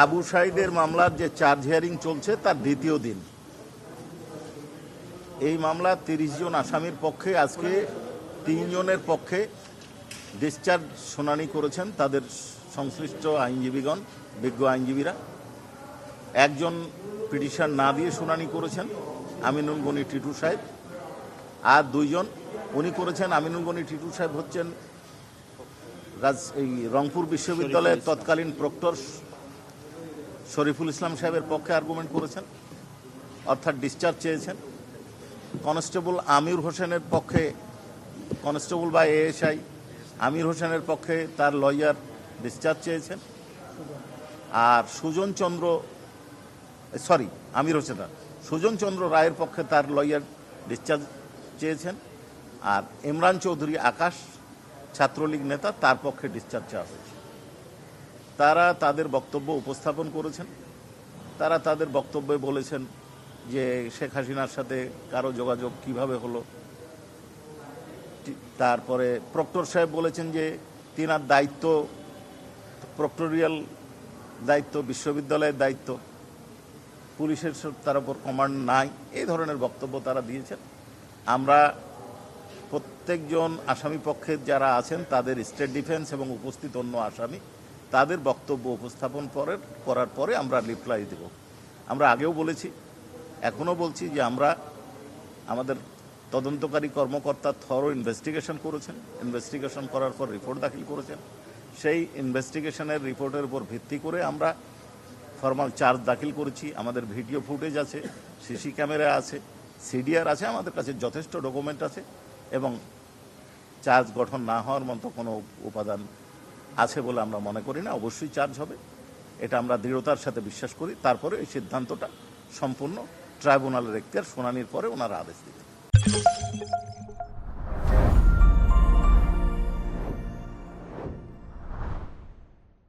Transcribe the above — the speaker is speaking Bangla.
আবু সাঈদের মামলার যে চার্জ হিয়ারিং চলছে তার দ্বিতীয় দিন। এই মামলা ৩০ জন আসামির পক্ষে আজকে ৩ জনের পক্ষে ডিসচার্জ শুনানি করেছেন তাদের সংশ্লিষ্ট আইনজীবীগণ, বিজ্ঞ আইনজীবীরা। একজন পিটিশন না দিয়ে শুনানি করেছেন আমিনুল গনি টিটু সাহেব, আর 2 জন উনি করেছেন। আমিনুল গনি টিটু সাহেব হচ্ছেন এই রংপুর বিশ্ববিদ্যালয়ের তৎকালীন প্রক্টর শরীফুল ইসলাম সাহেবের পক্ষে আর্গুমেন্ট করেছেন, অর্থাৎ ডিসচার্জ চেয়েছেন। কনস্টেবল আমির হোসেনের পক্ষে, কনস্টেবল বা এএসআই আমির হোসেনের পক্ষে তার লয়ার ডিসচার্জ চেয়েছেন। আর সুজন চন্দ্র রায়ের পক্ষে তার লয়ার ডিসচার্জ চেয়েছেন। আর ইমরান চৌধুরী আকাশ, ছাত্রলীগ নেতা, তার পক্ষে ডিসচার্জ চাওয়া হয়েছে। তারা তাদের বক্তব্য উপস্থাপন করেছেন। তারা তাদের বক্তব্যে বলেছেন যে শেখ হাসিনার সাথে কারো যোগাযোগ কিভাবে হলো। তারপরে প্রক্টর সাহেব বলেছেন যে তিনার দায়িত্ব, প্রক্টোরিয়াল দায়িত্ব, বিশ্ববিদ্যালয়ের দায়িত্ব, পুলিশের তার উপর কমান্ড নাই। এই ধরনের বক্তব্য তারা দিয়েছেন। আমরা প্রত্যেকজন আসামি পক্ষের যারা আছেন তাদের স্টেট ডিফেন্স এবং উপস্থিত অন্য আসামি তাদের বক্তব্য উপস্থাপন করার পরে আমরা রিপ্লাই দেব। আমরা আগেও বলেছি, এখনও বলছি যে আমরা আমাদের তদন্তকারী কর্মকর্তা থরো ইনভেস্টিগেশন করেছেন। ইনভেস্টিগেশন করার পর রিপোর্ট দাখিল করেছেন। সেই ইনভেস্টিগেশনের রিপোর্টের উপর ভিত্তি করে আমরা ফর্মাল চার্জ দাখিল করেছি। আমাদের ভিডিও ফুটেজ আছে, সিসি ক্যামেরা আছে, সিডিআর আছে, আমাদের কাছে যথেষ্ট ডকুমেন্ট আছে এবং চার্জ গঠন না হওয়ার মতো কোনো উপাদান আছে বলে আমরা মনে করি না। অবশ্যই চার্জ হবে, এটা আমরা দৃঢ়তার সাথে বিশ্বাস করি। তারপরে এই সিদ্ধান্তটা সম্পূর্ণ ট্রাইব্যুনালের এখতিয়ার, শুনানির পরে ওনারা আদেশ দিতেন।